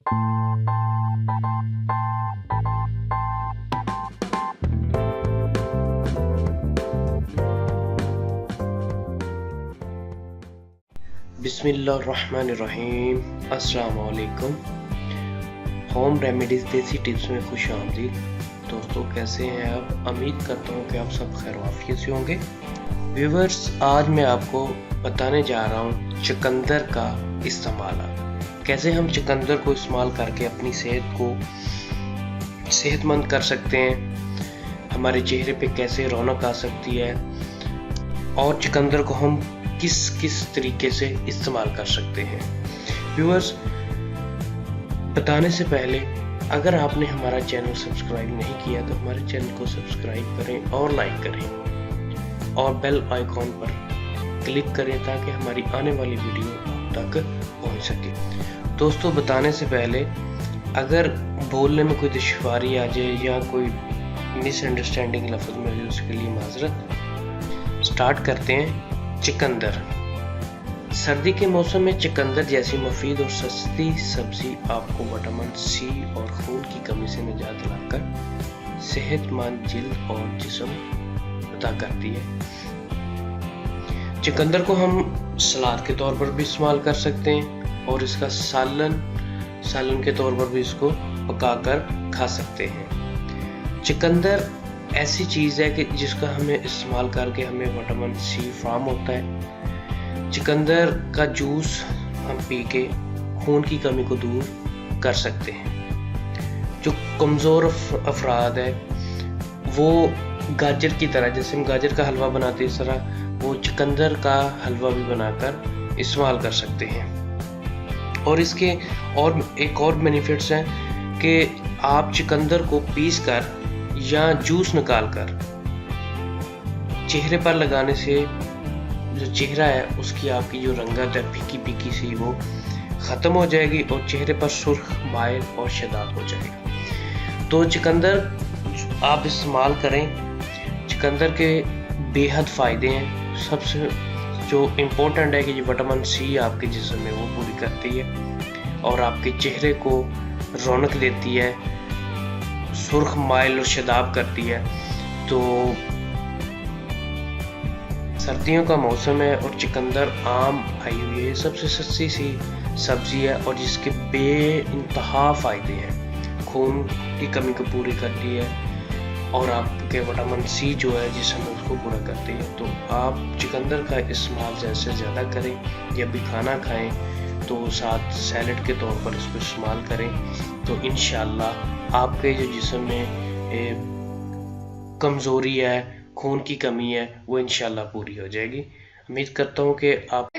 बिस्मिल्लाहिर्रहमानिर्रहीम। अस्सलाम वालेकुम। होम रेमेडीज़ देसी टिप्स में खुश आमदीद। दोस्तों, कैसे हैं आप? उम्मीद करता हूँ कि आप सब खैर आफियत से होंगे। व्यूवर्स, आज मैं आपको बताने जा रहा हूँ चुकंदर का इस्तेमाल, कैसे हम चुकंदर को इस्तेमाल करके अपनी सेहत को सेहतमंद कर सकते हैं, हमारे चेहरे पे कैसे रौनक आ सकती है और चुकंदर को हम किस किस तरीके से इस्तेमाल कर सकते हैं। व्यूअर्स, बताने से पहले अगर आपने हमारा चैनल सब्सक्राइब नहीं किया तो हमारे चैनल को सब्सक्राइब करें और लाइक करें और बेल आइकॉन पर क्लिक करें ताकि हमारी आने वाली वीडियो आप तक पहुंच सके। दोस्तों, बताने से पहले अगर बोलने में कोई दुश्वारी आ जाए या कोई मिसअंडरस्टैंडिंग लफ्ज़ में हो, उसके लिए माजरत। स्टार्ट करते हैं। चुकंदर। सर्दी के मौसम में चुकंदर जैसी मुफीद और सस्ती सब्जी आपको विटामिन सी और खून की कमी से निजात दिलाकर सेहतमंद जिल्द और जिस्म अता करती है। चुकंदर को हम सलाद के तौर पर भी इस्तेमाल कर सकते हैं और इसका सालन के तौर पर भी इसको पकाकर खा सकते हैं। चुकंदर ऐसी चीज़ है कि जिसका हमें इस्तेमाल करके हमें विटामिन सी फार्म होता है। चुकंदर का जूस हम पी के खून की कमी को दूर कर सकते हैं। जो कमज़ोर अफराद है वो गाजर की तरह, जैसे हम गाजर का हलवा बनाते हैं, इस तरह वो चुकंदर का हलवा भी बनाकर इस्तेमाल कर सकते हैं। और इसके और एक और बेनिफिट्स हैं कि आप चुकंदर को पीस कर या जूस निकाल कर चेहरे पर लगाने से जो चेहरा है उसकी आपकी जो रंगत है फीकी फीकी सी वो ख़त्म हो जाएगी और चेहरे पर सुर्ख माइल और शदाब हो जाएगा। तो चुकंदर आप इस्तेमाल करें। चुकंदर के बेहद फ़ायदे हैं। सबसे जो इम्पोर्टेंट है कि ये विटामिन सी आपके जिस्म में वो पूरी करती है और आपके चेहरे को रौनक देती है, सुर्ख माइल और शदाब करती है। तो सर्दियों का मौसम है और चुकंदर आम आई हुई है, सबसे सस्ती सी सब्जी है और जिसके बेइंतहा फ़ायदे हैं। खून की कमी को पूरी करती है और आपके विटामिन सी जो है जिसमें उसको पूरा करती है। तो आप चुकंदर का इस्तेमाल ज़्यादा से ज़्यादा करें। जब भी खाना खाएं तो साथ सैलड के तौर पर इसको इस्तेमाल करें तो इंशाअल्लाह आपके जो जिस्म में कमज़ोरी है, खून की कमी है, वो इंशाअल्लाह पूरी हो जाएगी। उम्मीद करता हूँ कि आप